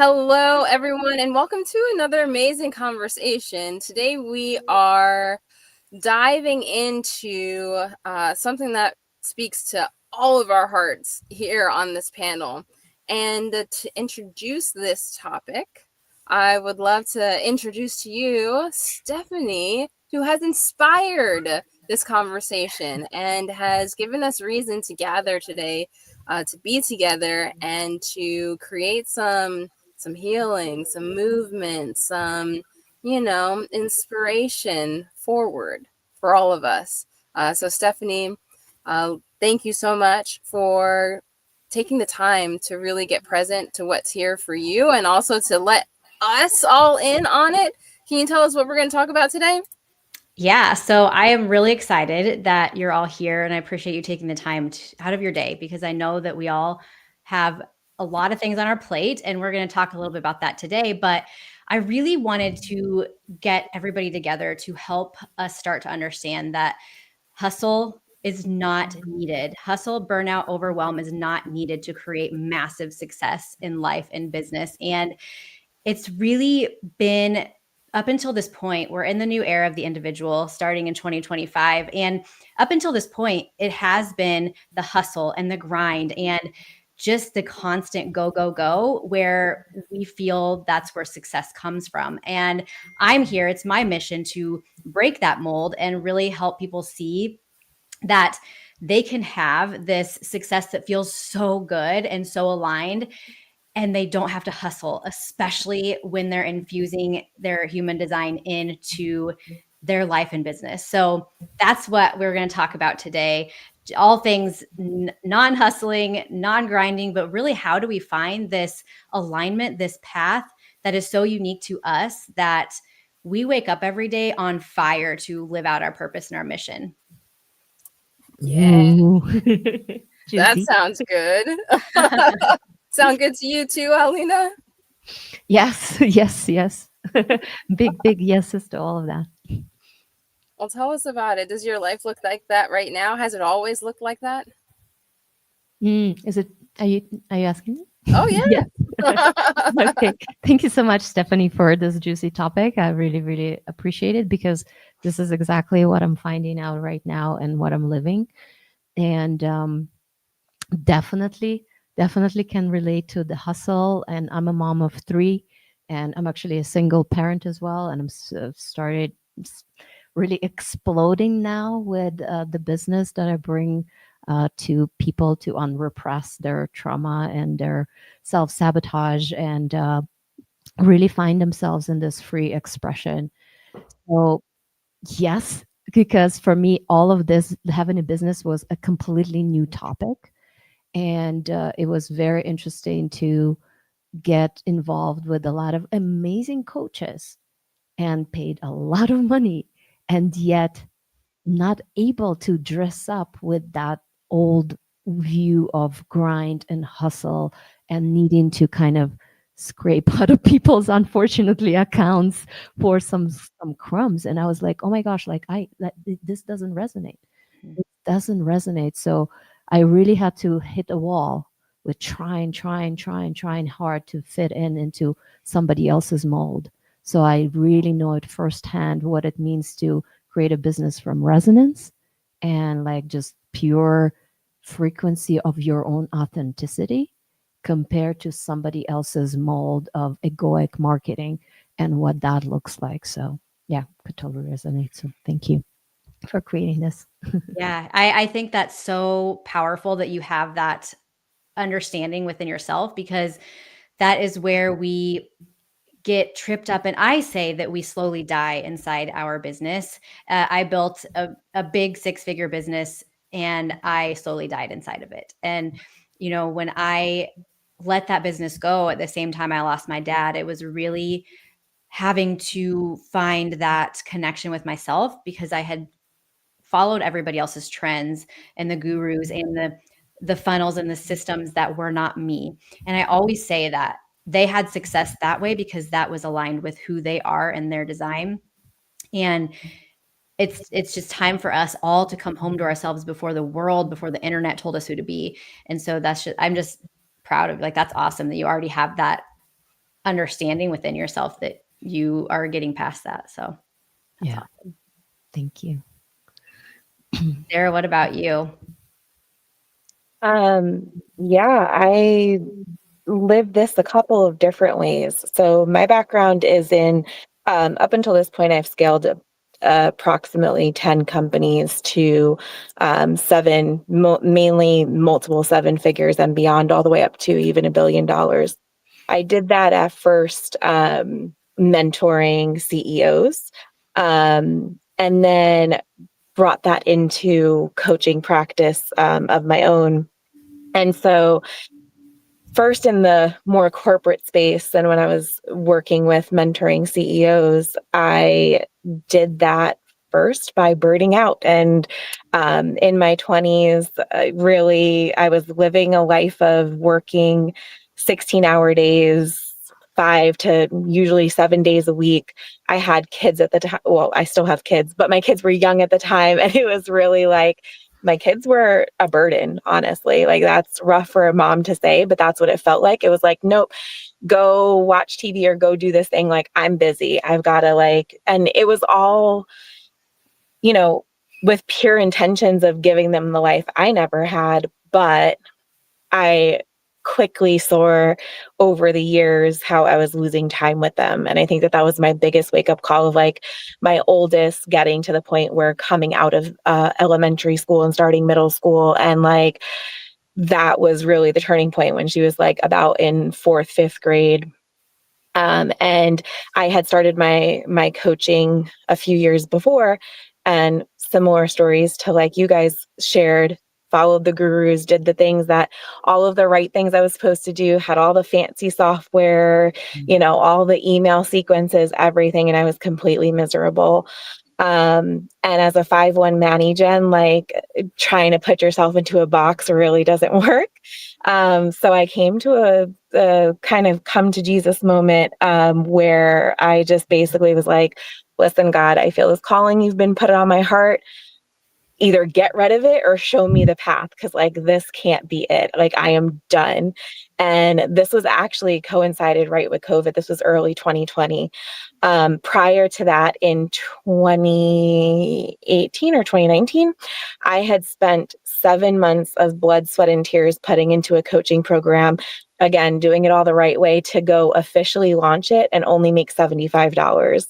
Hello, everyone, and welcome to another amazing conversation. Today, we are diving into something that speaks to all of our hearts here on this panel. And to introduce this topic, I would love to introduce to you Stephanie, who has inspired this conversation and has given us reason to gather today, to be together and to create some healing, some movement, some inspiration forward for all of us. So Stephanie, thank you so much for taking the time to really get present to what's here for you and also to let us all in on it. Can you tell us what we're going to talk about today? Yeah, so I am really excited that you're all here, and I appreciate you taking the time out of your day because I know that we all have a lot of things on our plate, and we're going to talk a little bit about that today. But I really wanted to get everybody together to help us start to understand that hustle is not needed. Hustle, burnout, overwhelm is not needed to create massive success in life and business. And it's really been up until this point, we're in the new era of the individual starting in 2025. And up until this point, it has been the hustle and the grind and just the constant go, go, go, where we feel that's where success comes from. And I'm here, it's my mission to break that mold and really help people see that they can have this success that feels so good and so aligned, and they don't have to hustle, especially when they're infusing their human design into their life and business. So that's what we're going to talk about today. All things non-hustling, non-grinding, but really how do we find this alignment, this path that is so unique to us that we wake up every day on fire to live out our purpose and our mission. Yeah. That That sounds good. Sound good to you too, Alina? Yes, yes. Big yeses to all of that. Well, tell us about it. Does your life look like that right now? Has it always looked like that? Is it? Are you asking me? Oh, yeah. Okay. Thank you so much, Stephanie, for this juicy topic. I really appreciate it because this is exactly what I'm finding out right now and what I'm living, and definitely, definitely can relate to the hustle. And I'm a mom of three, and I'm actually a single parent as well. And started really exploding now with the business that I bring to people to unrepress their trauma and their self sabotage and really find themselves in this free expression. So, yes, because for me, all of this, having a business was a completely new topic. And it was very interesting to get involved with a lot of amazing coaches and paid a lot of money, and yet not able to dress up with that old view of grind and hustle and needing to kind of scrape out of people's unfortunately accounts for some crumbs. And I was like, oh my gosh, like this doesn't resonate. It doesn't resonate. So I really had to hit a wall with trying hard to fit into somebody else's mold. So I really know it firsthand what it means to create a business from resonance and like just pure frequency of your own authenticity compared to somebody else's mold of egoic marketing and what that looks like. So yeah, could totally resonate. So thank you for creating this. Yeah, I think that's so powerful that you have that understanding within yourself, because that is where we get tripped up. And I say that we slowly die inside our business. I built a big 6-figure business and I slowly died inside of it. And, when I let that business go at the same time I lost my dad, it was really having to find that connection with myself, because I had followed everybody else's trends and the gurus and the funnels and the systems that were not me. And I always say that they had success that way because that was aligned with who they are and their design. And it's just time for us all to come home to ourselves before the world, before the internet told us who to be. And so I'm just proud of, like, that's awesome that you already have that understanding within yourself that you are getting past that. So that's Yeah. awesome. Thank you. Sarah, what about you? Yeah, I lived this a couple of different ways. So my background is in, up until this point, I've scaled approximately 10 companies to seven, mainly multiple seven figures and beyond, all the way up to even $1 billion. I did that at first, mentoring CEOs, and then brought that into coaching practice of my own. And so first in the more corporate space and when I was working with mentoring CEOs, I did that first by burning out. And in my 20s, really, I was living a life of working 16-hour days. 5 to usually 7 days a week. I had kids at the time. Well, I still have kids, but my kids were young at the time. And it was really like, my kids were a burden, honestly. Like, that's rough for a mom to say, but that's what it felt like. It was like, nope, go watch TV or go do this thing. Like, I'm busy. I've got to and it was all, you know, with pure intentions of giving them the life I never had. But I quickly saw over the years how I was losing time with them. And I think that that was my biggest wake up call of like my oldest getting to the point where coming out of elementary school and starting middle school. And like that was really the turning point when she was like about in fourth, fifth grade. And I had started my coaching a few years before, and similar stories to like you guys shared, followed the gurus, did the things that all of the right things I was supposed to do, had all the fancy software, all the email sequences, everything. And I was completely miserable. And as a 5-1 Manny Gen, like trying to put yourself into a box really doesn't work. So I came to a kind of come to Jesus moment where I just basically was like, listen, God, I feel this calling you've been put on my heart. Either get rid of it or show me the path, because like this can't be it. Like I am done. And this was actually coincided right with COVID. This was early 2020. Prior to that, in 2018 or 2019, I had spent 7 months of blood, sweat, and tears putting into a coaching program. Again, doing it all the right way to go officially launch it and only make $75.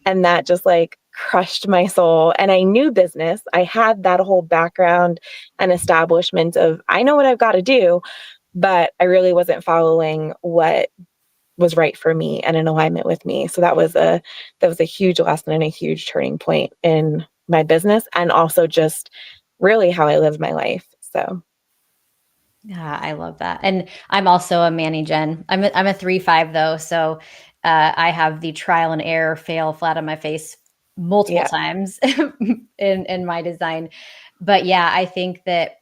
And that just like crushed my soul. And I knew business. I had that whole background and establishment of I know what I've got to do, but I really wasn't following what was right for me and in alignment with me. So that was a huge lesson and a huge turning point in my business, and also just really how I live my life. So Yeah, I love that. And I'm also a Manny Gen. I'm a 3-5 though. So I have the trial and error fail flat on my face multiple yeah. times in my design. But yeah, I think that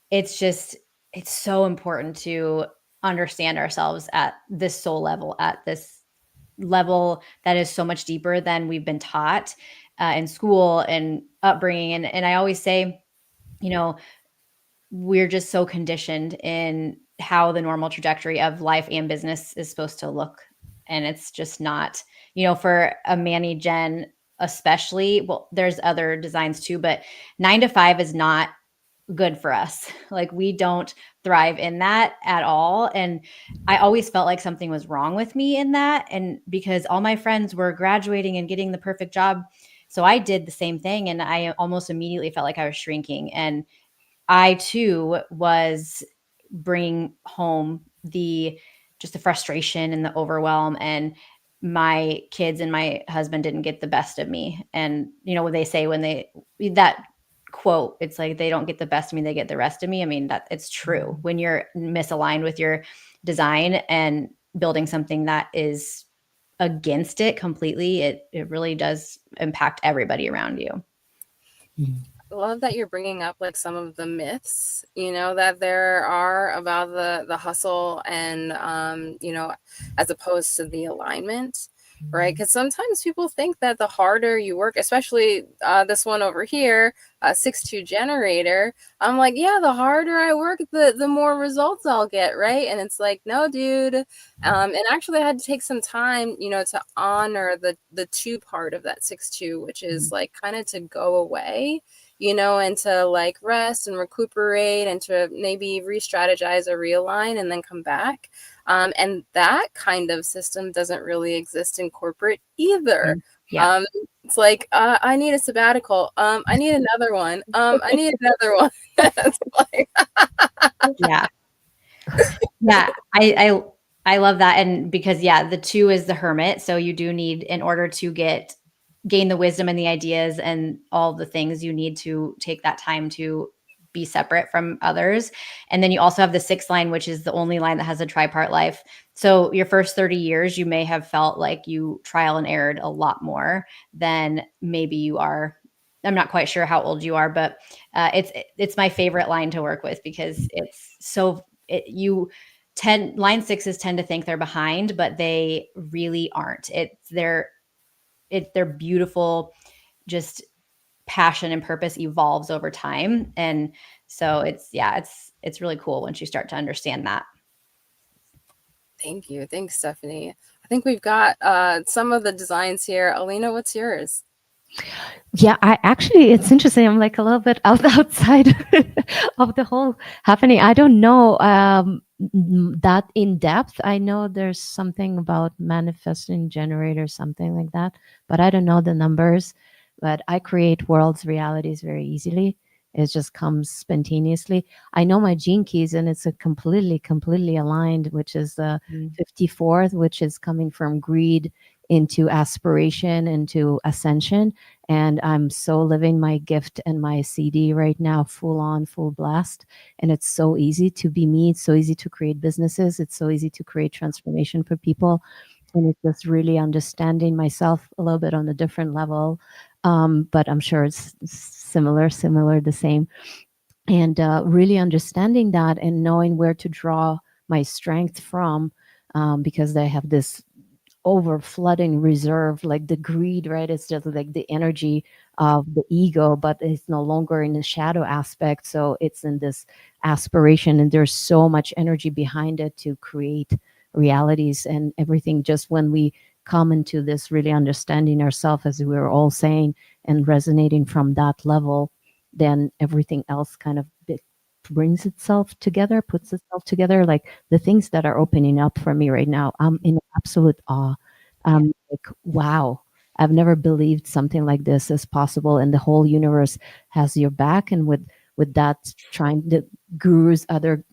it's just it's so important to understand ourselves at this soul level, at this level that is so much deeper than we've been taught in school and upbringing. And I always say, you know, we're just so conditioned in how the normal trajectory of life and business is supposed to look. And it's just not, for a Manny Gen, especially, well, there's other designs too, but 9 to 5 is not good for us. Like we don't thrive in that at all. And I always felt like something was wrong with me in that. And because all my friends were graduating and getting the perfect job. So I did the same thing. And I almost immediately felt like I was shrinking. And I too was bringing home the frustration and the overwhelm, and my kids and my husband didn't get the best of me. And what they say when that quote, it's like they don't get the best of me, they get the rest of me. I mean, that it's true. When you're misaligned with your design and building something that is against it completely, it really does impact everybody around you. Mm. I love that you're bringing up like some of the myths, that there are about the hustle and, as opposed to the alignment. right? Because sometimes people think that the harder you work, especially this one over here, 6-2 generator, I'm like, yeah, the harder I work, the more results I'll get, right? And it's like, no, dude. And actually, I had to take some time, to honor the two part of that 6-2, which is like kind of to go away, and to like rest and recuperate and to maybe re-strategize or realign and then come back. And that kind of system doesn't really exist in corporate either. Yeah. It's like, I need a sabbatical. I need another one. I need another one. It's like, Yeah. Yeah. I love that. And because, the 2 is the hermit. So you do need, in order to gain the wisdom and the ideas and all the things, you need to take that time to be separate from others. And then you also have the 6th line, which is the only line that has a tripart life. So your first 30 years, you may have felt like you trial and errored a lot more than maybe you are. I'm not quite sure how old you are, but it's my favorite line to work with because it's so line 6s tend to think they're behind, but they really aren't. Their beautiful, just passion and purpose evolves over time. And so it's really cool once you start to understand that. thank you. Thanks, Stephanie. I think we've got some of the designs here. Alina, what's yours? Yeah, it's interesting. I'm like a little bit outside of the whole happening. I don't know that in depth. I know there's something about manifesting generator, something like that, but I don't know the numbers. But I create worlds, realities very easily. It just comes spontaneously. I know my gene keys, and it's a completely aligned, which is the 54th, which is coming from greed into aspiration, into ascension. And I'm so living my gift and my CD right now, full on, full blast. And it's so easy to be me. It's so easy to create businesses. It's so easy to create transformation for people. And it's just really understanding myself a little bit on a different level. But I'm sure it's similar, the same. And really understanding that and knowing where to draw my strength from, because I have this over flooding reserve, like the greed, right? It's just like the energy of the ego, but it's no longer in the shadow aspect. So it's in this aspiration, and there's so much energy behind it to create realities and everything. Just when we come into this really understanding ourselves, as we were all saying, and resonating from that level, then everything else kind of brings itself together, puts itself together. Like the things that are opening up for me right now, I'm in absolute awe. Like, wow, I've never believed something like this is possible, and the whole universe has your back. And with that, trying the gurus, other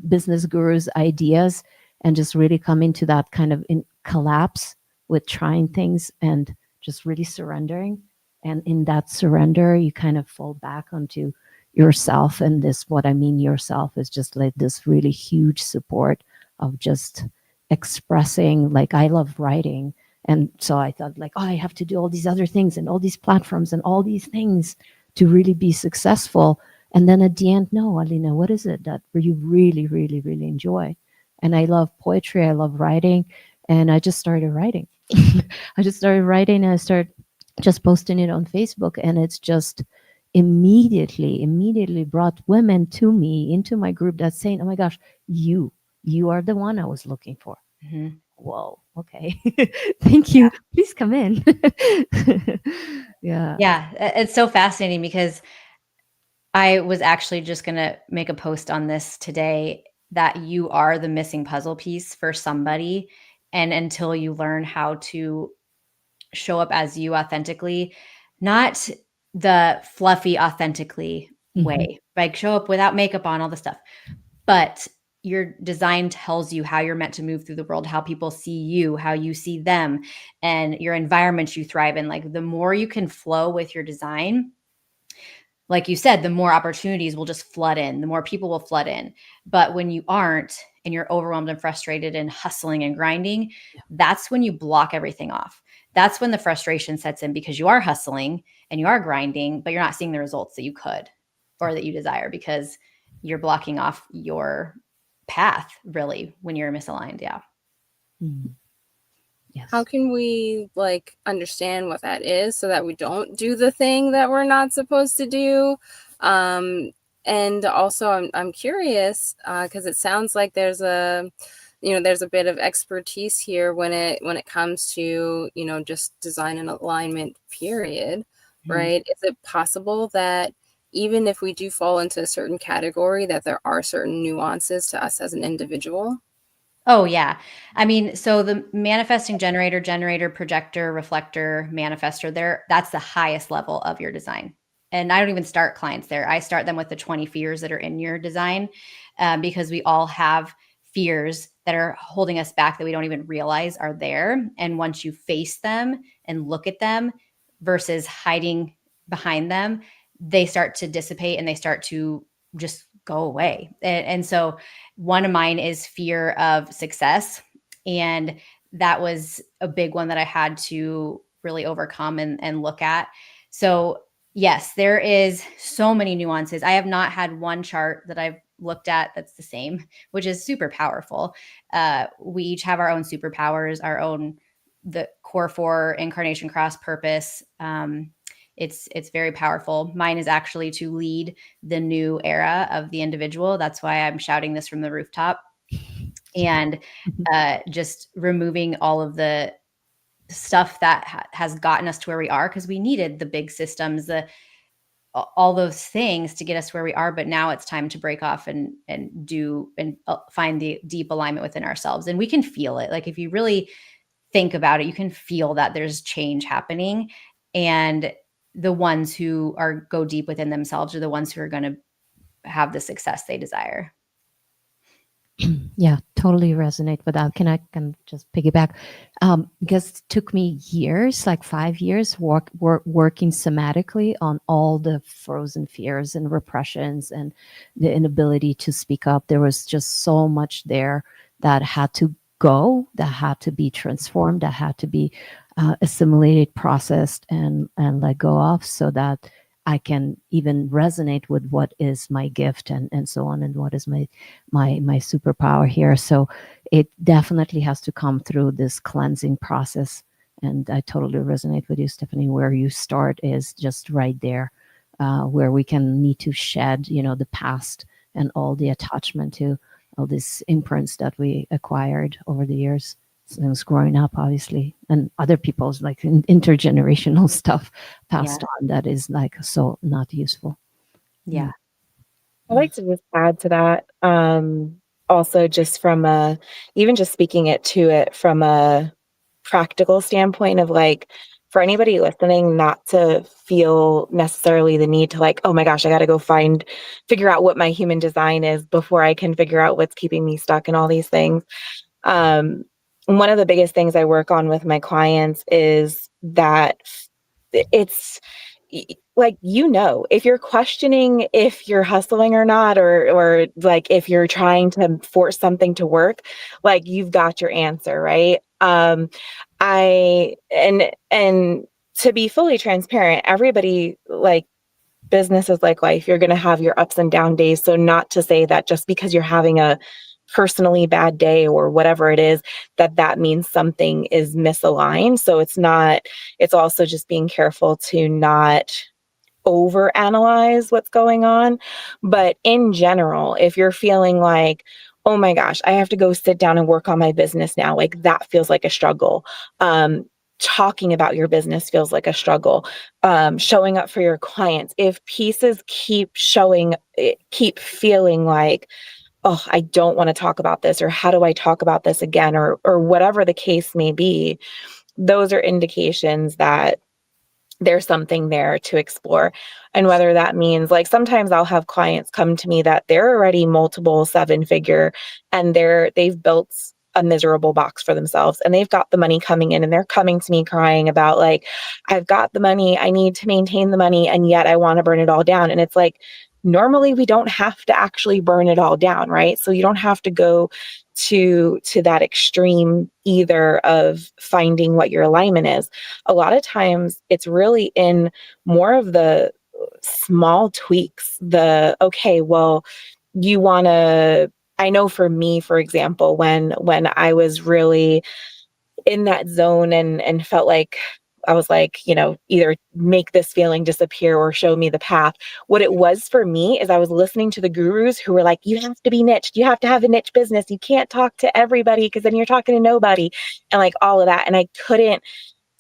business gurus, ideas, and just really coming to that kind of in collapse with trying things and just really surrendering. And in that surrender, you kind of fall back onto yourself. And this, what I mean yourself, is just like this really huge support of just expressing. Like, I love writing, and so I thought, like, oh, I have to do all these other things and all these platforms and all these things to really be successful. And then at the end, no, Alina, what is it that you really enjoy? And I love poetry, I love writing, and I just started writing. I just started writing, and I started just posting it on Facebook, and it's just immediately brought women to me, into my group, that's saying, oh my gosh, you are the one I was looking for. Whoa, okay. Thank you. Please come in. Yeah. It's so fascinating because I was actually just going to make a post on this today, that you are the missing puzzle piece for somebody. And until you learn how to show up as you authentically, not the fluffy authentically way, like show up without makeup on, all the stuff, but your design tells you how you're meant to move through the world, how people see you, how you see them, and your environment you thrive in. Like, the more you can flow with your design, like you said, the more opportunities will just flood in, the more people will flood in. But when you aren't, and you're overwhelmed and frustrated and hustling and grinding, that's when you block everything off. That's when the frustration sets in, because you are hustling and you are grinding, but you're not seeing the results that you could or that you desire, because you're blocking off your path, really, when you're misaligned. Yeah. Yes. How can we like understand what that is so that we don't do the thing that we're not supposed to do? And also I'm curious because it sounds like there's a there's a bit of expertise here when it comes to just design and alignment, period, Mhm. right? Is it possible that even if we do fall into a certain category, that there are certain nuances to us as an individual? Oh, yeah. I mean, so the manifesting generator, projector, reflector, manifestor, that's the highest level of your design. And I don't even start clients there. I start them with the 20 fears that are in your design, because we all have fears that are holding us back that we don't even realize are there. And once you face them and look at them versus hiding behind them, they start to dissipate and they start to just go away. And so one of mine is fear of success. And that was a big one that I had to really overcome and look at. So, yes, there is so many nuances. I have not had one chart that I've looked at that's the same, which is super powerful. We each have our own superpowers, our own, the core four, incarnation, cross, purpose. It's very powerful. Mine is actually to lead the new era of the individual. That's why I'm shouting this from the rooftop, and just removing all of the stuff that has gotten us to where we are, because we needed the big systems, all those things to get us where we are. But now it's time to break off and do and find the deep alignment within ourselves. And we can feel it. Like if you really think about it, you can feel that there's change happening. And the ones who go deep within themselves are the ones who are going to have the success they desire. Yeah, totally resonate with that. Can just piggyback, because it took me years, like 5 years, working somatically on all the frozen fears and repressions and the inability to speak up. There was just so much there that had to go, that had to be transformed, that had to be assimilated, processed, and let go of, so that I can even resonate with what is my gift and so on, and what is my superpower here. So it definitely has to come through this cleansing process. And I totally resonate with you, Stephanie. Where you start is just right there, where we can need to shed, the past and all the attachment to all these imprints that we acquired over the years since growing up, obviously, and other people's like intergenerational stuff passed Yeah. on that is like so not useful. Yeah. I'd like to just add to that. Also, just from even just speaking to it from a practical standpoint of like, for anybody listening, not to feel necessarily the need to like, oh my gosh, I got to go figure out what my human design is before I can figure out what's keeping me stuck and all these things. One of the biggest things I work on with my clients is that it's like, if you're questioning if you're hustling or not, or like if you're trying to force something to work, like you've got your answer, right? I and to be fully transparent, everybody, like, business is like life. You're going to have your ups and down days. So not to say that just because you're having a personally bad day or whatever it is, that means something is misaligned. So it's also just being careful to not overanalyze what's going on. But in general, if you're feeling like, oh my gosh, I have to go sit down and work on my business now, like that feels like a struggle. Talking about your business feels like a struggle. Showing up for your clients, if pieces keep feeling like, oh, I don't want to talk about this, or how do I talk about this again, or whatever the case may be, those are indications that there's something there to explore. And whether that means, like, sometimes I'll have clients come to me that they're already multiple seven figure, and they've built a miserable box for themselves, and they've got the money coming in, and they're coming to me crying about like, I've got the money, I need to maintain the money, and yet I want to burn it all down. And it's like, normally we don't have to actually burn it all down, right? So you don't have to go to that extreme either of finding what your alignment is. A lot of times it's really in more of the small tweaks, okay, well, you want to, I know for me, for example, when I was really in that zone and felt like I was like, either make this feeling disappear or show me the path. What it was for me is I was listening to the gurus who were like, you have to be niched. You have to have a niche business. You can't talk to everybody because then you're talking to nobody, and like all of that. And I couldn't,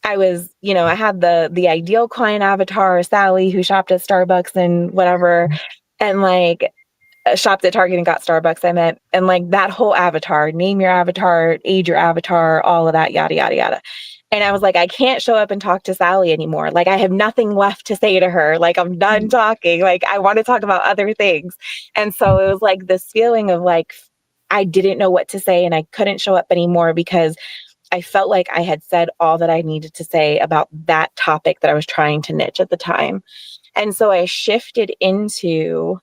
I was, I had the ideal client avatar, Sally, who shopped at Starbucks and whatever, and like shopped at Target and got Starbucks, I meant, and like that whole avatar, name your avatar, age your avatar, all of that, yada, yada, yada. And I was like, I can't show up and talk to Sally anymore. Like, I have nothing left to say to her. Like, I'm done talking. Like, I want to talk about other things. And so it was like this feeling of like, I didn't know what to say and I couldn't show up anymore because I felt like I had said all that I needed to say about that topic that I was trying to niche at the time. And so I shifted into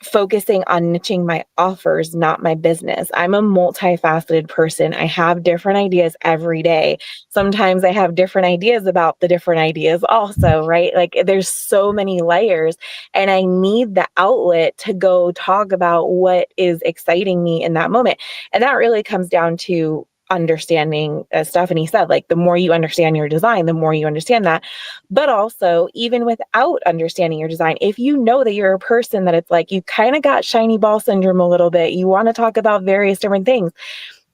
focusing on niching my offers, not my business. I'm a multifaceted person. I have different ideas every day. Sometimes I have different ideas about the different ideas also, right? Like there's so many layers, and I need the outlet to go talk about what is exciting me in that moment. And that really comes down to understanding, as Stephanie said, like the more you understand your design, the more you understand that. But also, even without understanding your design, if you know that you're a person that it's like you kind of got shiny ball syndrome a little bit, you want to talk about various different things,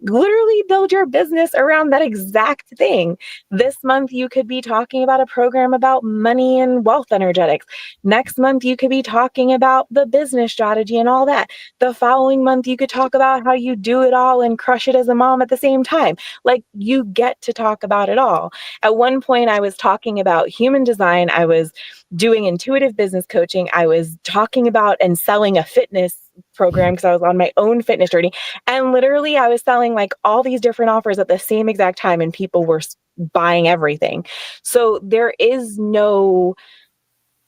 literally build your business around that exact thing. This month, you could be talking about a program about money and wealth energetics. Next month, you could be talking about the business strategy and all that. The following month, you could talk about how you do it all and crush it as a mom at the same time. Like you get to talk about it all. At one point, I was talking about human design. I was doing intuitive business coaching. I was talking about and selling a fitness program because I was on my own fitness journey. And literally I was selling like all these different offers at the same exact time and people were buying everything. So there is no,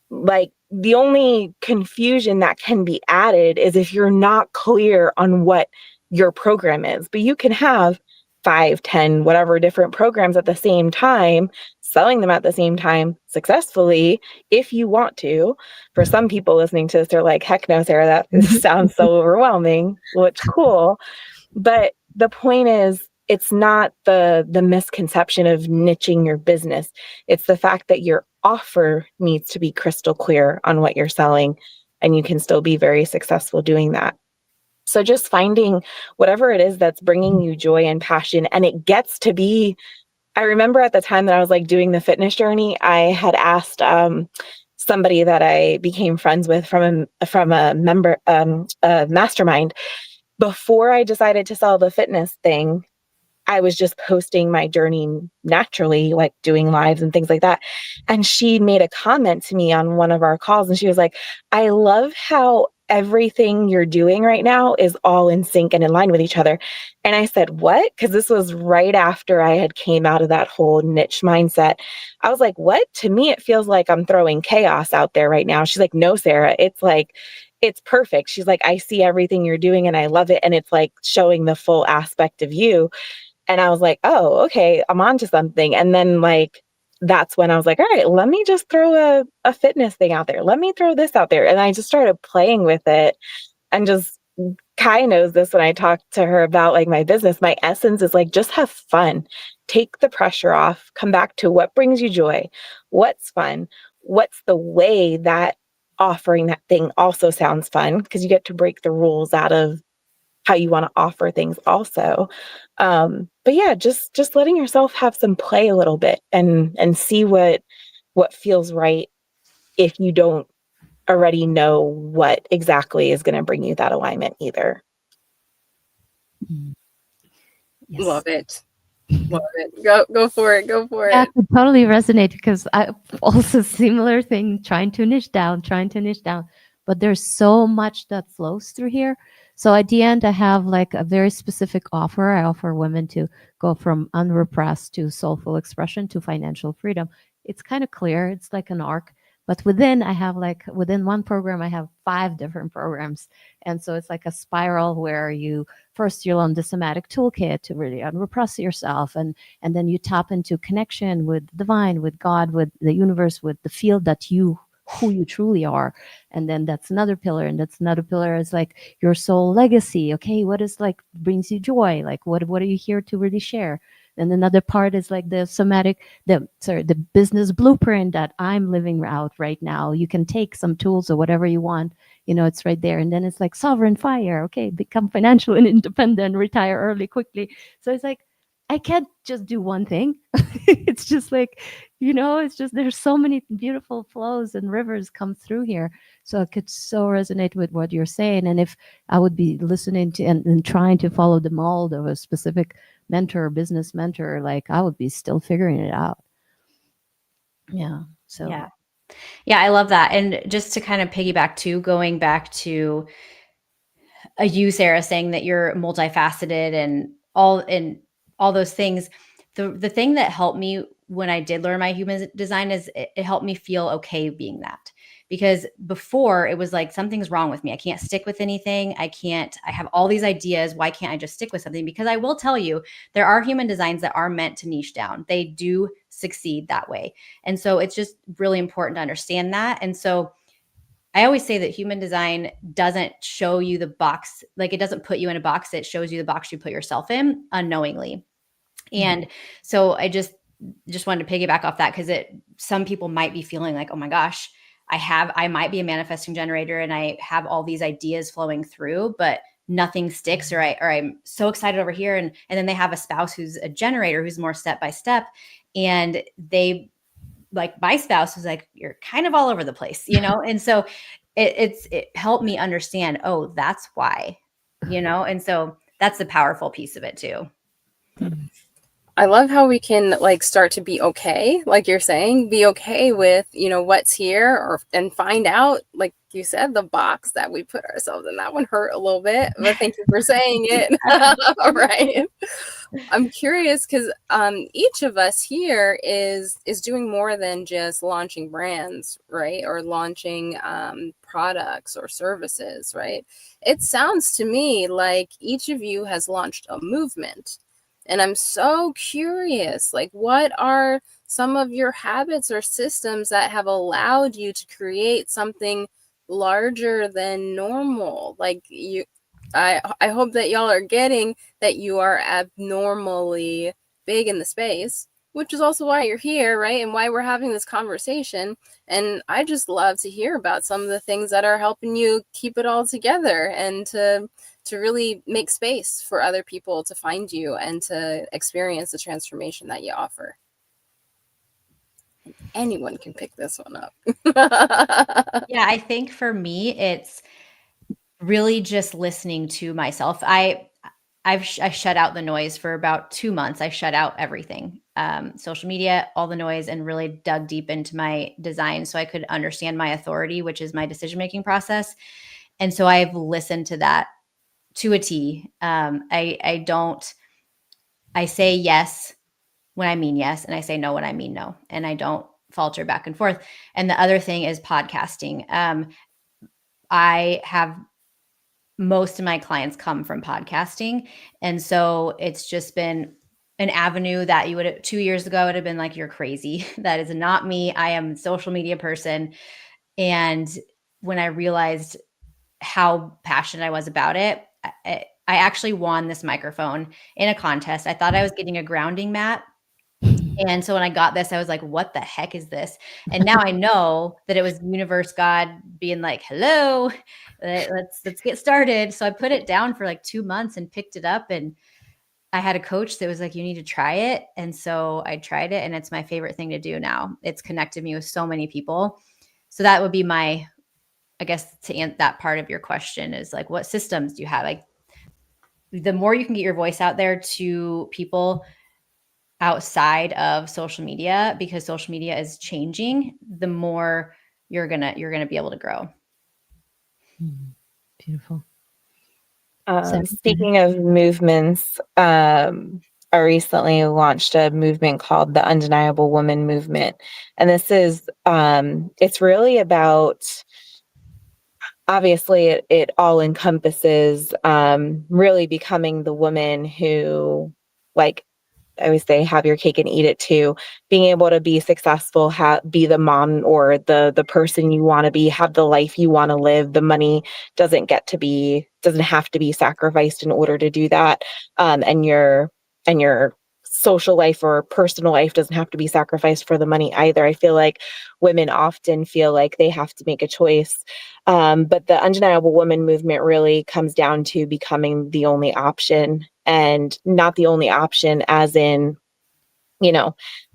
like, the only confusion that can be added is if you're not clear on what your program is. But you can have 5, 10, whatever different programs at the same time, selling them at the same time successfully if you want to. For some people listening to this, they're like, heck no, Sarah, that sounds so overwhelming, which cool. But the point is, it's not the misconception of niching your business. It's the fact that your offer needs to be crystal clear on what you're selling, and you can still be very successful doing that. So just finding whatever it is that's bringing you joy and passion, and it gets to be, I remember at the time that I was like doing the fitness journey, I had asked somebody that I became friends with from a member, a mastermind, before I decided to sell the fitness thing. I was just posting my journey naturally, like doing lives and things like that. And she made a comment to me on one of our calls, and she was like, I love how everything you're doing right now is all in sync and in line with each other. And I said, what? Because this was right after I had came out of that whole niche mindset. I was like, what? To me, it feels like I'm throwing chaos out there right now. She's like, no, Sarah, it's like, it's perfect. She's like, I see everything you're doing and I love it. And it's like showing the full aspect of you. And I was like, oh, okay, I'm onto something. And then like, that's when I was like, all right, let me just throw a fitness thing out there. Let me throw this out there. And I just started playing with it. And just Kai knows this when I talk to her about like my business. My essence is like, just have fun, take the pressure off, come back to what brings you joy, what's fun, what's the way that offering that thing also sounds fun, because you get to break the rules out of how you want to offer things also. But yeah, just letting yourself have some play a little bit and see what feels right if you don't already know what exactly is going to bring you that alignment either. Yes. Love it. Love it. Go for it. Go for Yeah, I it. could totally resonate because I also similar thing, trying to niche down, but there's so much that flows through here. So at the end, I have like a very specific offer. I offer women to go from unrepressed to soulful expression to financial freedom. It's kind of clear. It's like an arc. But within, I have like within one program, I have 5 different programs. And so it's like a spiral where first you learn the somatic toolkit to really unrepress yourself. And then you tap into connection with divine, with God, with the universe, with the field that you who you truly are. And then that's another pillar, and that's another pillar is like your soul legacy. Okay, what is like brings you joy? Like what are you here to really share? And another part is like the business blueprint that I'm living out right now. You can take some tools or whatever you want, it's right there. And then it's like sovereign fire. Okay, become financial and independent, retire early quickly. So it's like I can't just do one thing. It's just like, it's just there's so many beautiful flows and rivers come through here. So I could so resonate with what you're saying. And if I would be listening to and trying to follow the mold of a specific mentor, business mentor, like I would be still figuring it out. Yeah. So Yeah. Yeah, I love that. And just to kind of piggyback too, going back to you, Sarah, saying that you're multifaceted and all those things. The thing that helped me when I did learn my human design is it helped me feel okay being that. Because before it was like something's wrong with me. I can't stick with anything. I have all these ideas. Why can't I just stick with something? Because I will tell you, there are human designs that are meant to niche down. They do succeed that way. And so it's just really important to understand that. And so I always say that human design doesn't show you the box, like it doesn't put you in a box. It shows you the box you put yourself in unknowingly. And so I just wanted to piggyback off that because some people might be feeling like, oh my gosh, I might be a manifesting generator and I have all these ideas flowing through, but nothing sticks, or I'm so excited over here. And then they have a spouse who's a generator, who's more step by step. And they, like my spouse was like, you're kind of all over the place, And so it helped me understand, oh, that's why, And so that's the powerful piece of it too. I love how we can like start to be okay, like you're saying, be okay with, what's here and find out, like you said, the box that we put ourselves in. That one hurt a little bit, but thank you for saying it. All right. I'm curious because each of us here is doing more than just launching brands, right? Or launching products or services, right? It sounds to me like each of you has launched a movement. And I'm so curious, like, what are some of your habits or systems that have allowed you to create something larger than normal? Like I hope that y'all are getting that you are abnormally big in the space, which is also why you're here, right? And why we're having this conversation. And I just love to hear about some of the things that are helping you keep it all together and to really make space for other people to find you and to experience the transformation that you offer. Anyone can pick this one up. Yeah, I think for me, it's really just listening to myself. I shut out the noise for about 2 months. I shut out everything, social media, all the noise, and really dug deep into my design so I could understand my authority, which is my decision-making process. And so I've listened to that to a T. I say yes when I mean yes, and I say no when I mean no, and I don't falter back and forth. And the other thing is podcasting. I have most of my clients come from podcasting. And so it's just been an avenue that 2 years ago would have been like, you're crazy. That is not me. I am a social media person. And when I realized how passionate I was about it, I actually won this microphone in a contest. I thought I was getting a grounding mat. And so when I got this, I was like, what the heck is this? And now I know that it was universe, God being like, hello, let's get started. So I put it down for like 2 months and picked it up. And I had a coach that was like, you need to try it. And so I tried it, and it's my favorite thing to do now. It's connected me with so many people. So that would be I guess to answer that part of your question is like, what systems do you have? Like, the more you can get your voice out there to people outside of social media, because social media is changing, the more you're gonna be able to grow. Beautiful. Speaking of movements, I recently launched a movement called the Undeniable Woman Movement. And this is, it's really about, obviously it all encompasses really becoming the woman who like I always say, have your cake and eat it too. Being able to be successful, be the mom or the person you want to be, have the life you want to live. The money doesn't have to be sacrificed in order to do that. And your social life or personal life doesn't have to be sacrificed for the money either. I feel like women often feel like they have to make a choice. But the undeniable woman movement really comes down to becoming the only option, and not the only option as in,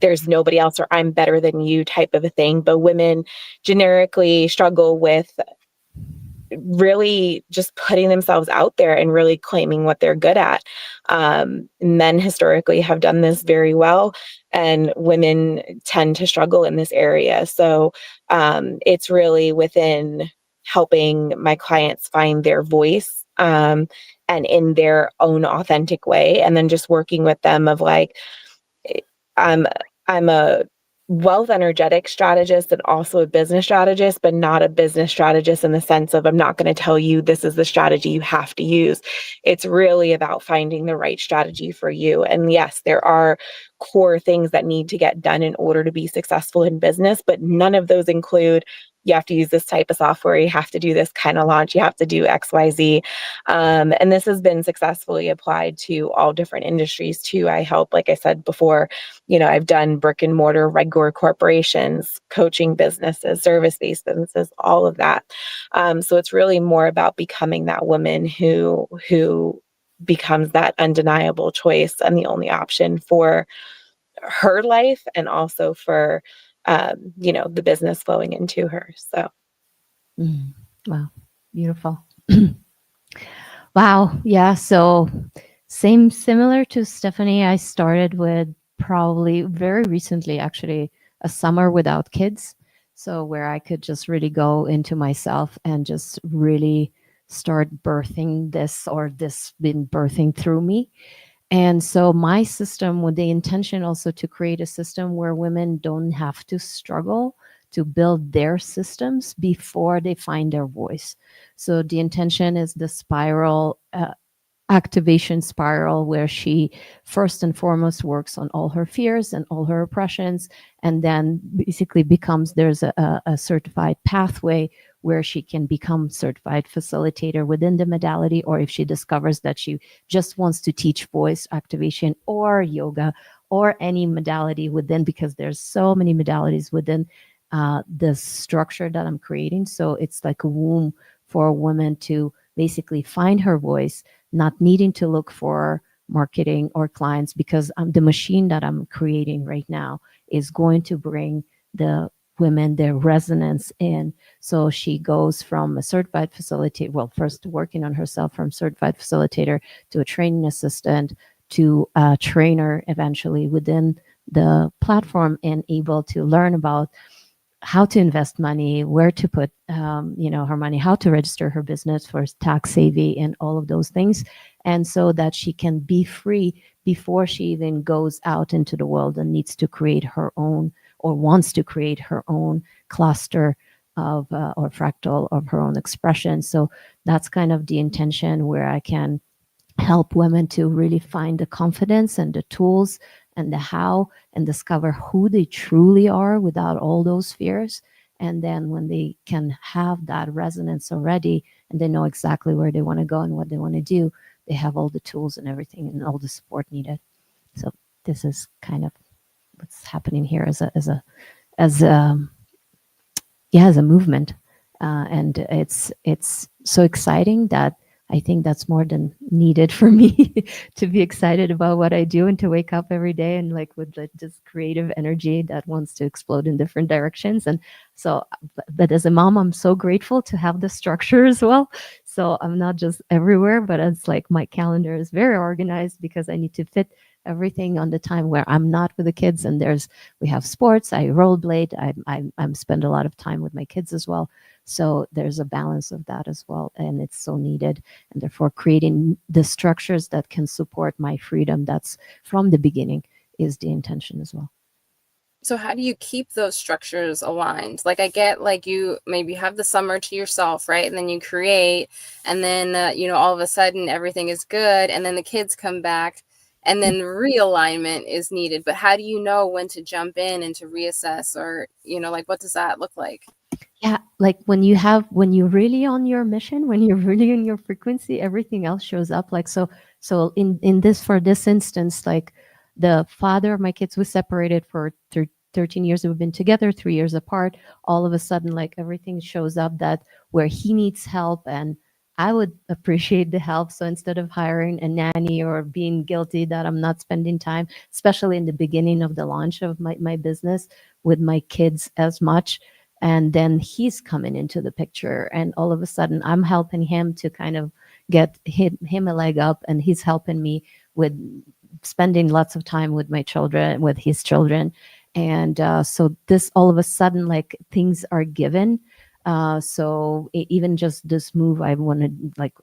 there's nobody else or I'm better than you type of a thing. But women generically struggle with really just putting themselves out there and really claiming what they're good at. Men historically have done this very well, and women tend to struggle in this area. So it's really within helping my clients find their voice, and in their own authentic way, and then just working with them of like, I'm I'm a wealth energetic strategist and also a business strategist, but not a business strategist in the sense of I'm not going to tell you this is the strategy you have to use. It's really about finding the right strategy for you. And yes, there are core things that need to get done in order to be successful in business, but none of those include you have to use this type of software, you have to do this kind of launch, you have to do XYZ. And this has been successfully applied to all different industries too. I help, like I said before, I've done brick and mortar, regular corporations, coaching businesses, service-based businesses, all of that. So it's really more about becoming that woman who becomes that undeniable choice and the only option for her life, and also for the business flowing into her. So Wow, beautiful. Wow, yeah. So similar to Stephanie, I started with probably very recently, actually, a summer without kids. So where I could just really go into myself and just really start birthing this, or this been birthing through me. And so my system, with the intention also to create a system where women don't have to struggle to build their systems before they find their voice. So the intention is the spiral, activation spiral, where she first and foremost works on all her fears and all her oppressions, and then basically there's a certified pathway where she can become certified facilitator within the modality, or if she discovers that she just wants to teach voice activation or yoga or any modality within, because there's so many modalities within the structure that I'm creating. So it's like a womb for a woman to basically find her voice, not needing to look for marketing or clients, because the machine that I'm creating right now is going to bring the women their resonance in. So she goes from a certified facilitator, well, first working on herself from certified facilitator to a training assistant to a trainer eventually within the platform, and able to learn about how to invest money, where to put her money, how to register her business for tax savvy and all of those things. And so that she can be free before she even goes out into the world and needs to create her own, or wants to create her own cluster of or fractal of her own expression. So that's kind of the intention, where I can help women to really find the confidence and the tools and the how, and discover who they truly are without all those fears. And then when they can have that resonance already, and they know exactly where they want to go and what they want to do, they have all the tools and everything and all the support needed. So this is kind of what's happening here as a movement. And it's so exciting that I think that's more than needed for me to be excited about what I do, and to wake up every day and like with just creative energy that wants to explode in different directions. And so, but as a mom, I'm so grateful to have the structure as well. So I'm not just everywhere, but it's like my calendar is very organized, because I need to fit everything on the time where I'm not with the kids. And we have sports, I rollerblade, I spend a lot of time with my kids as well. So there's a balance of that as well, and it's so needed. And therefore, creating the structures that can support my freedom, that's from the beginning, is the intention as well. So how do you keep those structures aligned? Like, I get, like, you maybe have the summer to yourself, right? And then you create, and then all of a sudden everything is good, and then the kids come back. and then realignment is needed. But how do you know when to jump in and to reassess, or, like, what does that look like? Yeah, like when you're really on your mission, when you're really in your frequency, everything else shows up. Like so in this, for this instance, like the father of my kids was separated for 13 years. We've been together 3 years apart. All of a sudden, like everything shows up that where he needs help, and I would appreciate the help. So instead of hiring a nanny or being guilty that I'm not spending time, especially in the beginning of the launch of my business with my kids as much, and then he's coming into the picture, and all of a sudden I'm helping him to kind of get him a leg up, and he's helping me with spending lots of time with my children, with his children. And so this, all of a sudden, like things are given. So even just this move, I wanted, like,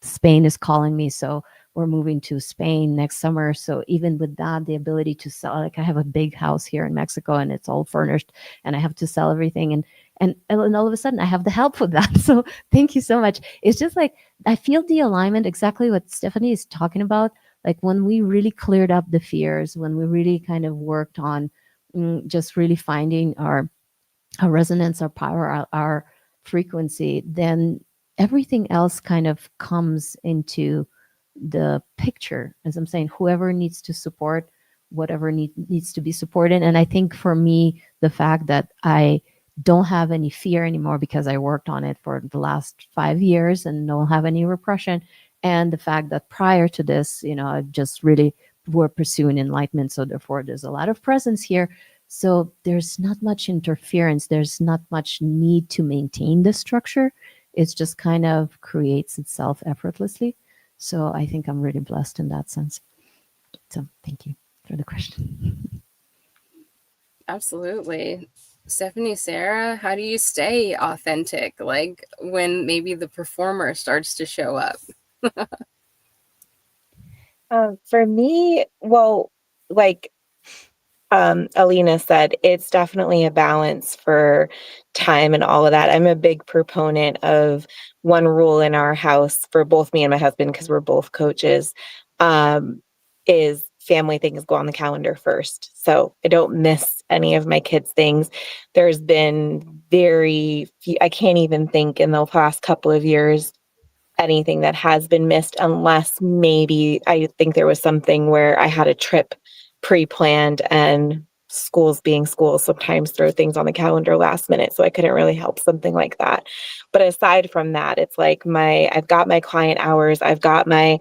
Spain is calling me, so we're moving to Spain next summer. So even with that, the ability to sell, like I have a big house here in Mexico and it's all furnished, and I have to sell everything, and all of a sudden I have the help with that. So thank you so much. It's just like I feel the alignment, exactly what Stephanie is talking about. Like when we really cleared up the fears, when we really kind of worked on just really finding our resonance, our power, our frequency, then everything else kind of comes into the picture. As I'm saying, whoever needs to support, whatever needs to be supported. And I think for me, the fact that I don't have any fear anymore because I worked on it for the last 5 years and don't have any repression. And the fact that prior to this, I just really were pursuing enlightenment. So therefore, there's a lot of presence here. So there's not much interference. There's not much need to maintain the structure. It's just kind of creates itself effortlessly. So I think I'm really blessed in that sense. So thank you for the question. Absolutely. Stephanie, Sarah, how do you stay authentic, like when maybe the performer starts to show up? For me, well, like Alina said, it's definitely a balance for time and all of that. I'm a big proponent of one rule in our house for both me and my husband, because we're both coaches, is family things go on the calendar first. So I don't miss any of my kids' things. There's been very few, I can't even think in the past couple of years, anything that has been missed, unless maybe I think there was something where I had a trip pre-planned, and schools being schools sometimes throw things on the calendar last minute, so I couldn't really help something like that. But aside from that, it's like I've got my client hours, I've got my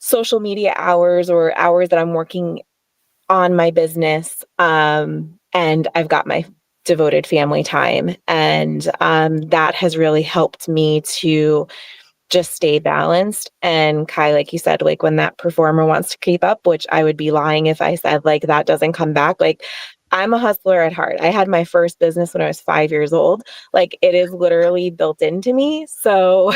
social media hours, or hours that I'm working on my business, and I've got my devoted family time, and that has really helped me to just stay balanced. And Kai, like you said, like when that performer wants to keep up, which I would be lying if I said like that doesn't come back. Like I'm a hustler at heart. I had my first business when I was 5 years old. Like it is literally built into me. So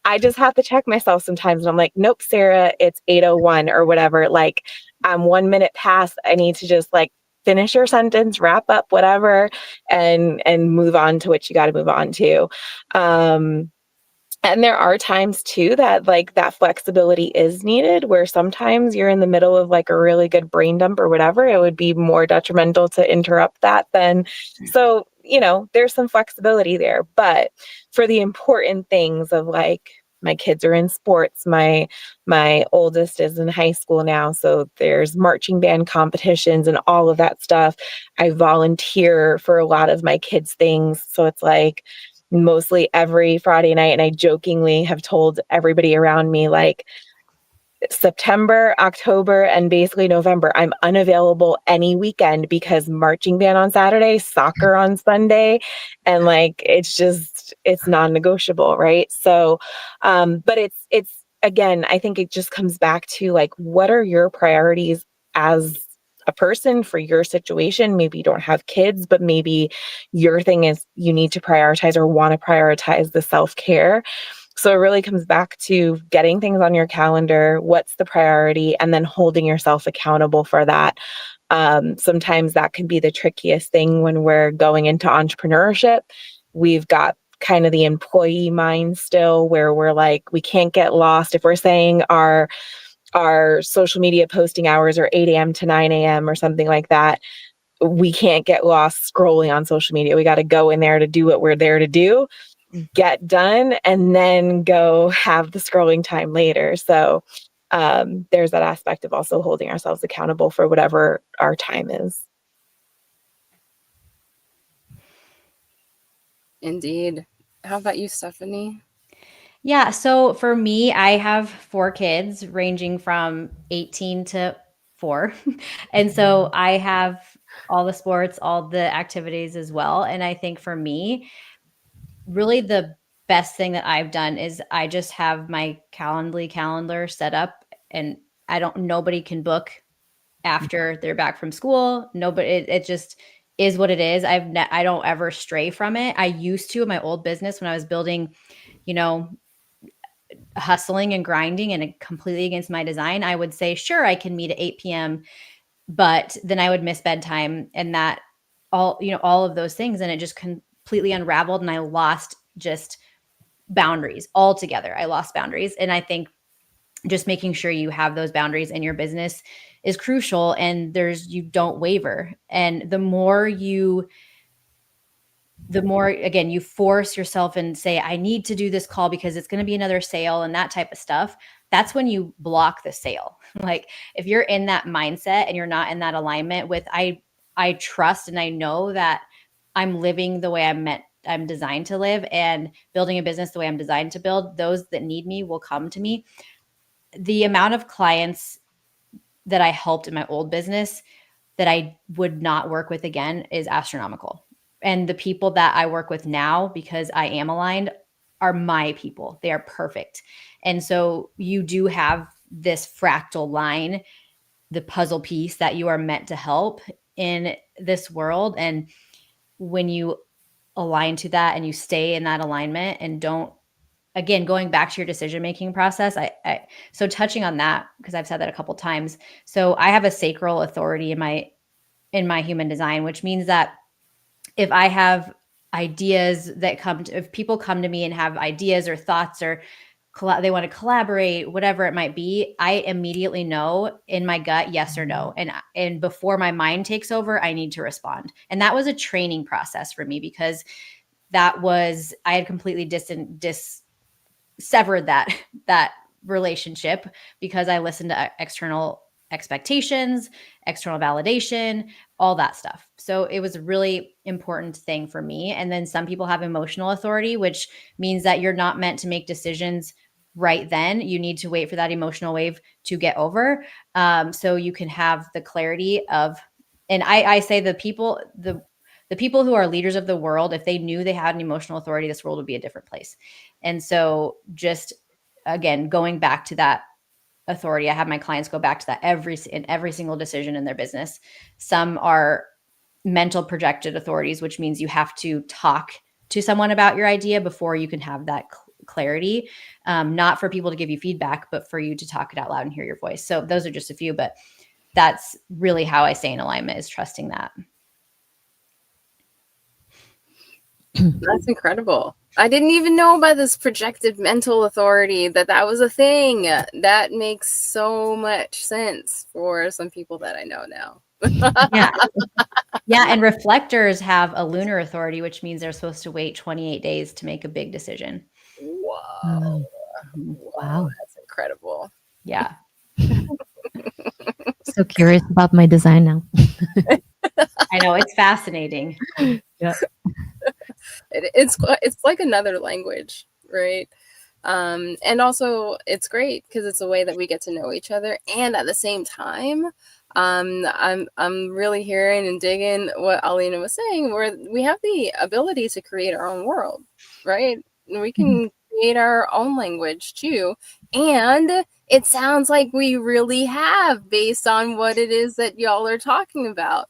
I just have to check myself sometimes. And I'm like, nope, Sarah, it's 8:01 or whatever. Like I'm 1 minute past. I need to just like finish your sentence, wrap up whatever, and move on to what you got to move on to. And there are times too that like that flexibility is needed, where sometimes you're in the middle of like a really good brain dump or whatever. It would be more detrimental to interrupt that than, so, there's some flexibility there. But for the important things of like, my kids are in sports, my oldest is in high school now, so there's marching band competitions and all of that stuff. I volunteer for a lot of my kids' things. So it's like, mostly every Friday night. And I jokingly have told everybody around me, like, September, October, and basically November, I'm unavailable any weekend because marching band on Saturday, soccer on Sunday. And like, it's non-negotiable. Right. So, but it's again, I think it just comes back to like, what are your priorities as a person for your situation? Maybe you don't have kids, but maybe your thing is you need to prioritize or want to prioritize the self-care. So it really comes back to getting things on your calendar, what's the priority, and then holding yourself accountable for that. Sometimes that can be the trickiest thing when we're going into entrepreneurship. We've got kind of the employee mind still, where we're like, we can't get lost. If we're saying our our social media posting hours are 8 a.m. to 9 a.m. or something like that, we can't get lost scrolling on social media. We got to go in there to do what we're there to do, get done, and then go have the scrolling time later. So there's that aspect of also holding ourselves accountable for whatever our time is. Indeed. How about you, Stephanie? Yeah. So for me, I have 4 kids ranging from 18 to 4. And so I have all the sports, all the activities as well. And I think for me, really the best thing that I've done is I just have my Calendly calendar set up, and nobody can book after they're back from school. Nobody, it just is what it is. I don't ever stray from it. I used to in my old business when I was building, you know, hustling and grinding and completely against my design. I would say, sure, I can meet at 8 p.m., but then I would miss bedtime and that all of those things. And it just completely unraveled and I lost just boundaries altogether. I lost boundaries. And I think just making sure you have those boundaries in your business is crucial, and you don't waver. And the more again you force yourself and say, I need to do this call because it's going to be another sale and that type of stuff, that's when you block the sale. Like if you're in that mindset and you're not in that alignment with, I trust and I know that I'm living the way I'm designed to live and building a business the way I'm designed to build, those that need me will come to me. The amount of clients that I helped in my old business that I would not work with again is astronomical. And the people that I work with now, because I am aligned, are my people. They are perfect. And so you do have this fractal line, the puzzle piece that you are meant to help in this world. And when you align to that and you stay in that alignment and don't, again, going back to your decision-making process, so touching on that, because I've said that a couple of times. So I have a sacral authority in my human design, which means that if I have ideas if people come to me and have ideas or thoughts or they want to collaborate, whatever it might be, I immediately know in my gut, yes or no. And before my mind takes over, I need to respond. And that was a training process for me, because I had completely severed that relationship because I listened to external expectations, external validation, all that stuff. So it was a really important thing for me. And then some people have emotional authority, which means that you're not meant to make decisions right then. You need to wait for that emotional wave to get over, so you can have the clarity of. And I say the people who are leaders of the world, if they knew they had an emotional authority, this world would be a different place. And so just, again, going back to that authority, I have my clients go back to that in every single decision in their business. Some are mental projected authorities, which means you have to talk to someone about your idea before you can have that clarity, not for people to give you feedback, but for you to talk it out loud and hear your voice. So those are just a few, but that's really how I stay in alignment, is trusting that. That's incredible. I didn't even know about this projected mental authority, that was a thing. That makes so much sense for some people that I know now. Yeah. Yeah. And reflectors have a lunar authority, which means they're supposed to wait 28 days to make a big decision. Wow. Wow. That's incredible. Yeah. So curious about my design now. I know, it's fascinating. Yeah. It's like another language, right? And also it's great because it's a way that we get to know each other, and at the same time, I'm really hearing and digging what Alina was saying, where we have the ability to create our own world, right? We can create our own language too, and it sounds like we really have, based on what it is that y'all are talking about.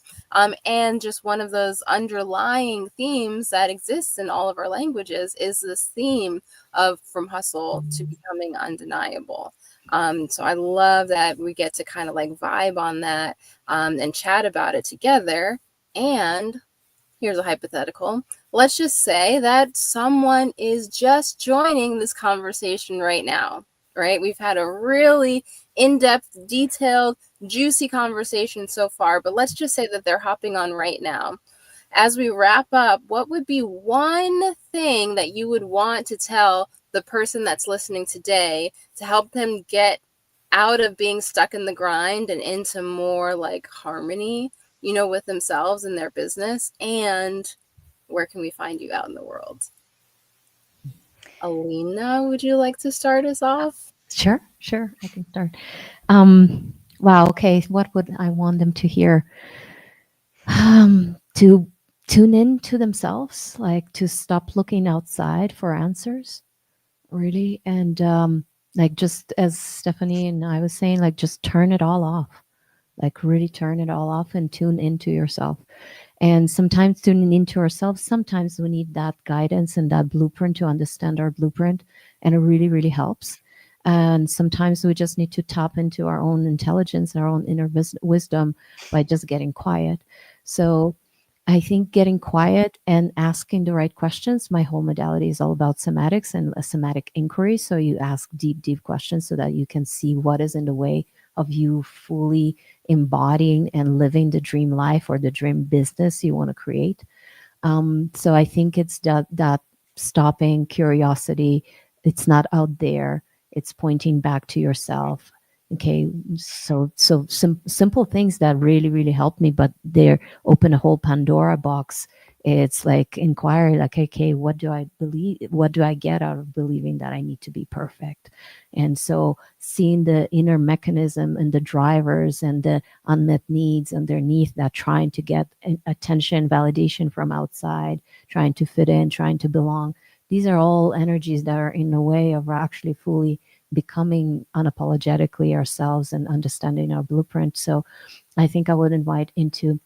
And just one of those underlying themes that exists in all of our languages is this theme of from hustle to becoming undeniable. So I love that we get to kind of like vibe on that, and chat about it together. And here's a hypothetical. Let's just say that someone is just joining this conversation right now. right? We've had a really in-depth, detailed, juicy conversation so far, but let's just say that they're hopping on right now. As we wrap up, what would be one thing that you would want to tell the person that's listening today to help them get out of being stuck in the grind and into more like harmony, with themselves and their business? And where can we find you out in the world? Alina, would you like to start us off? Sure, I can start. Wow, okay, what would I want them to hear? To tune in to themselves, like to stop looking outside for answers, really, and like just as Stephanie and I was saying, like just turn it all off, like really turn it all off and tune into yourself. And sometimes tuning into ourselves, sometimes we need that guidance and that blueprint to understand our blueprint, and it really, really helps. And sometimes we just need to tap into our own intelligence, our own inner wisdom by just getting quiet. So I think getting quiet and asking the right questions, my whole modality is all about somatics and a somatic inquiry. So you ask deep, deep questions so that you can see what is in the way of you fully embodying and living the dream life or the dream business you want to create. So I think it's that stopping curiosity. It's not out there. It's pointing back to yourself. Okay, so simple things that really really help me, but they open a whole Pandora box. It's like inquiry, like, okay, what do I believe? What do I get out of believing that I need to be perfect? And so seeing the inner mechanism and the drivers and the unmet needs underneath that, trying to get attention, validation from outside, trying to fit in, trying to belong. These are all energies that are in the way of actually fully becoming unapologetically ourselves and understanding our blueprint. So I think I would invite into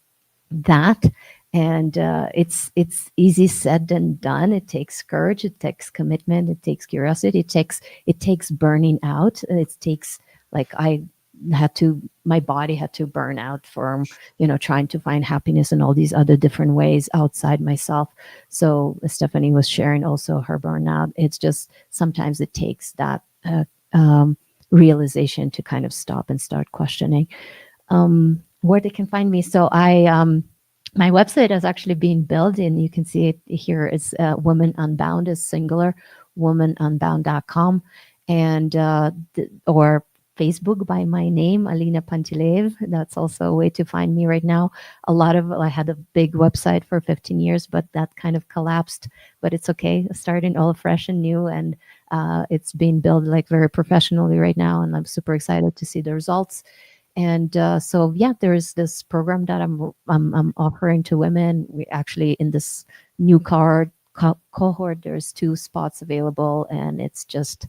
that. And it's easy said than done. It takes courage, it takes commitment, it takes curiosity, it takes burning out. It takes, like, my body had to burn out from trying to find happiness in all these other different ways outside myself. So Stephanie was sharing also her burnout. It's just sometimes it takes that realization to kind of stop and start questioning. Where they can find me. So my website has actually been built, and you can see it here. It's Woman Unbound is singular, womanunbound.com, and or Facebook by my name, Alina Pantilev. That's also a way to find me right now. I had a big website for 15 years, but that kind of collapsed. But it's okay, starting all fresh and new, and it's being built like very professionally right now, and I'm super excited to see the results. And so, yeah, there's this program that I'm offering to women. We actually, in this new cohort, there's 2 spots available, and it's just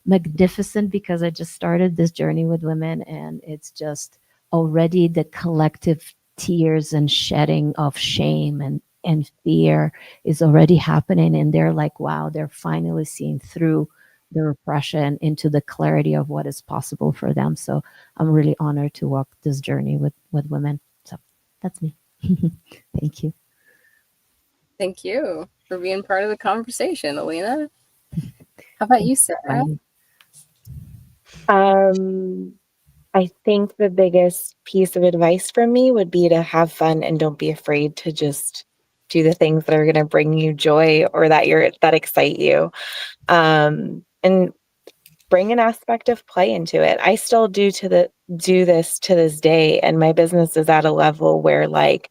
magnificent because I just started this journey with women, and it's just already the collective tears and shedding of shame and fear is already happening, and they're like, wow, they're finally seeing through the repression into the clarity of what is possible for them. So I'm really honored to walk this journey with women. So that's me. Thank you. Thank you for being part of the conversation, Alina. How about you, Sarah? I think the biggest piece of advice from me would be to have fun and don't be afraid to just do the things that are going to bring you joy or that excite you. And bring an aspect of play into it. I still do this to this day, and my business is at a level where, like,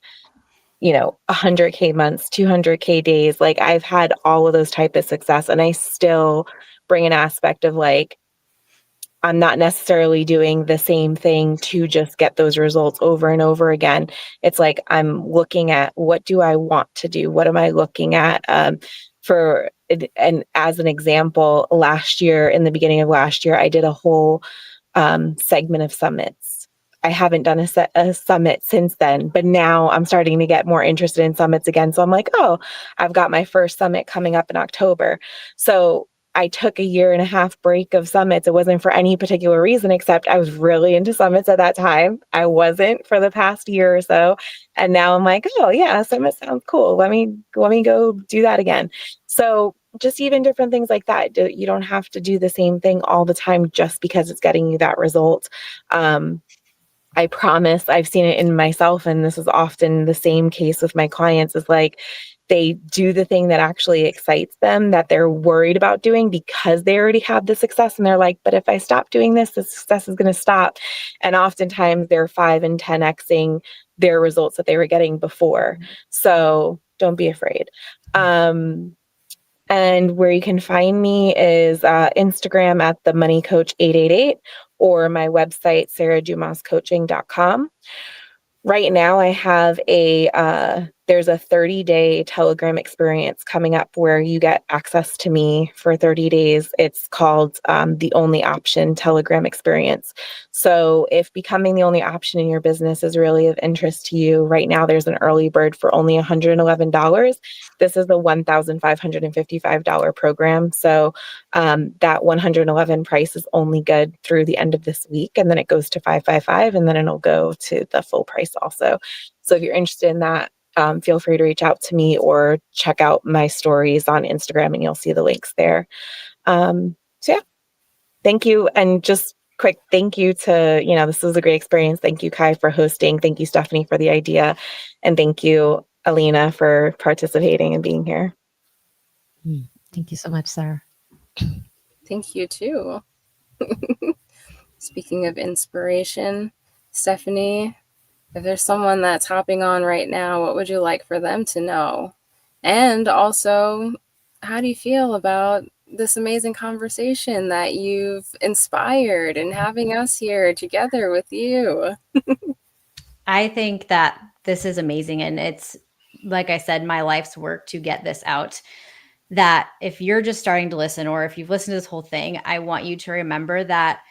100K months, 200K days, like I've had all of those type of success, and I still bring an aspect of, like, I'm not necessarily doing the same thing to just get those results over and over again. It's like I'm looking at, what do I want to do? What am I looking at? And as an example, in the beginning of last year, I did a whole segment of summits. I haven't done a summit since then, but now I'm starting to get more interested in summits again. So I'm like, oh, I've got my first summit coming up in October. So I took a 1.5 year break of summits. It wasn't for any particular reason, except I was really into summits at that time. I wasn't for the past year or so. And now I'm like, oh yeah, summit sounds cool. Let me go do that again. So just even different things like that. You don't have to do the same thing all the time just because it's getting you that result. I promise, I've seen it in myself, and this is often the same case with my clients, is like they do the thing that actually excites them, that they're worried about doing because they already have the success. And they're like, but if I stop doing this, the success is going to stop. And oftentimes they're 5 and 10xing their results that they were getting before. So don't be afraid. And where you can find me is Instagram at the Money Coach 888 or my website, sarahdumascoaching.com. Right now I have there's a 30-day Telegram experience coming up where you get access to me for 30 days. It's called the Only Option Telegram experience. So if becoming the only option in your business is really of interest to you, right now there's an early bird for only $111. This is the $1,555 program. So that 111 price is only good through the end of this week, and then it goes to 555, and then it'll go to the full price also. So if you're interested in that, feel free to reach out to me or check out my stories on Instagram, and you'll see the links there. So yeah, thank you. And just quick thank you to, this was a great experience. Thank you, Kai, for hosting. Thank you, Stephanie, for the idea. And thank you, Alina, for participating and being here. Thank you so much, Sarah. Thank you too. Speaking of inspiration, Stephanie, if there's someone that's hopping on right now, what would you like for them to know? And also, how do you feel about this amazing conversation that you've inspired and having us here together with you? I think that this is amazing. And it's, like I said, my life's work to get this out. That if you're just starting to listen, or if you've listened to this whole thing, I want you to remember that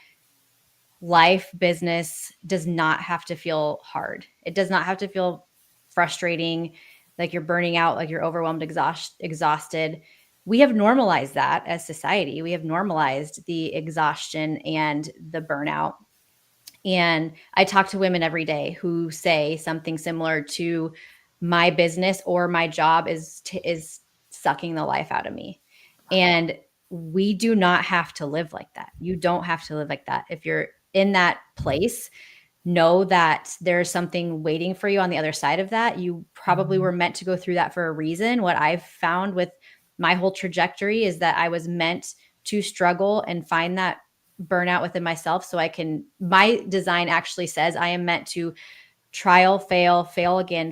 life, business does not have to feel hard. It does not have to feel frustrating, like you're burning out, like you're overwhelmed, exhausted. We have normalized that as society. We have normalized the exhaustion and the burnout. And I talk to women every day who say something similar to, my business or my job is sucking the life out of me. And we do not have to live like that. You don't have to live like that. If you're in that place, know that there's something waiting for you on the other side of that. You probably were meant to go through that for a reason. What I've found with my whole trajectory is that I was meant to struggle and find that burnout within myself. So my design actually says I am meant to trial, fail again,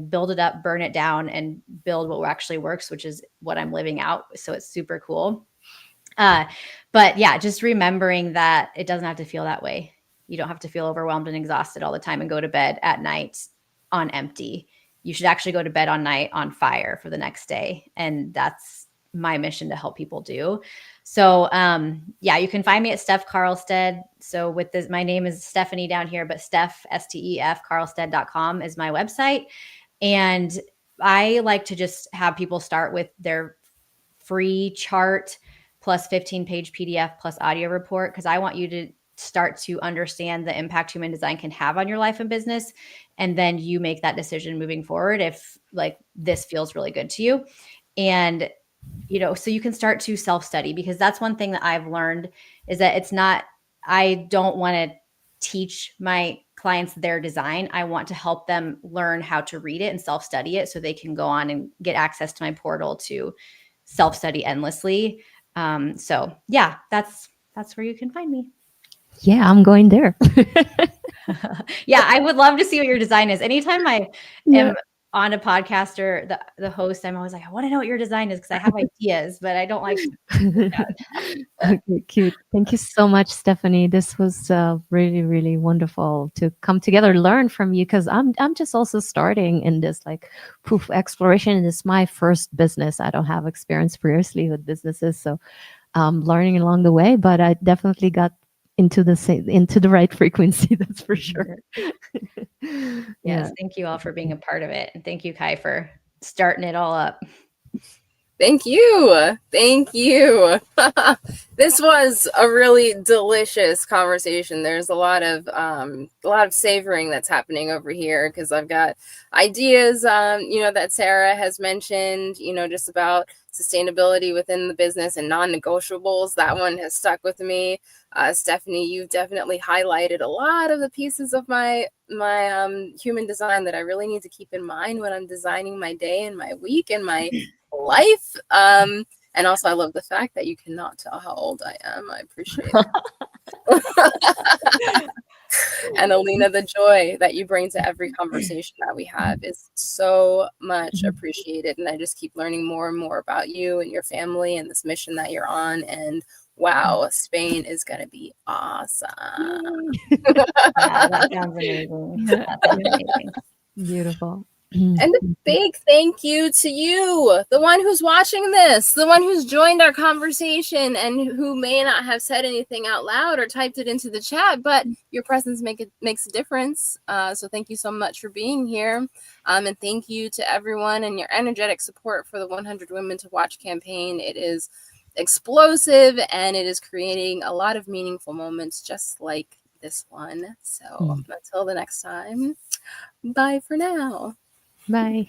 build it up, burn it down, and build what actually works, which is what I'm living out. So it's super cool. But yeah, just remembering that it doesn't have to feel that way. You don't have to feel overwhelmed and exhausted all the time and go to bed at night on empty. You should actually go to bed on night on fire for the next day. And that's my mission to help people do. So yeah, you can find me at Steph Carlstead. So with this, my name is Stephanie down here, but Steph, STEF, Carlstead.com is my website. And I like to just have people start with their free chart plus 15-page PDF plus audio report, because I want you to start to understand the impact human design can have on your life and business. And then you make that decision moving forward if like this feels really good to you. And so you can start to self-study, because that's one thing that I've learned is that I don't want to teach my clients their design. I want to help them learn how to read it and self-study it so they can go on and get access to my portal to self-study endlessly. So yeah, that's where you can find me. Yeah, I'm going there. Yeah, I would love to see what your design is. Anytime I am on a podcast or the host, I'm always like, I want to know what your design is, because I have ideas, but I don't like. Okay, cute. Thank you so much, Stephanie. This was really, really wonderful to come together, learn from you, because I'm just also starting in this like exploration. And it's my first business. I don't have experience previously with businesses, so learning along the way. But I definitely got into the right frequency. That's for sure. Yes, thank you all for being a part of it, and thank you, Kai, for starting it all up. Thank you. This was a really delicious conversation. There's a lot of savoring that's happening over here, because I've got ideas, that Sarah has mentioned, just about sustainability within the business and non-negotiables. That one has stuck with me. Stephanie, you've definitely highlighted a lot of the pieces of my human design that I really need to keep in mind when I'm designing my day and my week and my life. And also, I love the fact that you cannot tell how old I am. I appreciate it. And Alina, the joy that you bring to every conversation that we have is so much appreciated. And I just keep learning more and more about you and your family and this mission that you're on. And wow, Spain is going to be awesome. Yeah, that sounds amazing. That sounds amazing. Beautiful. And a big thank you to you, the one who's watching this, the one who's joined our conversation and who may not have said anything out loud or typed it into the chat, but your presence makes a difference. So thank you so much for being here. And thank you to everyone and your energetic support for the 100 Women to Watch campaign. It is explosive and it is creating a lot of meaningful moments just like this one. So until the next time, bye for now. Bye.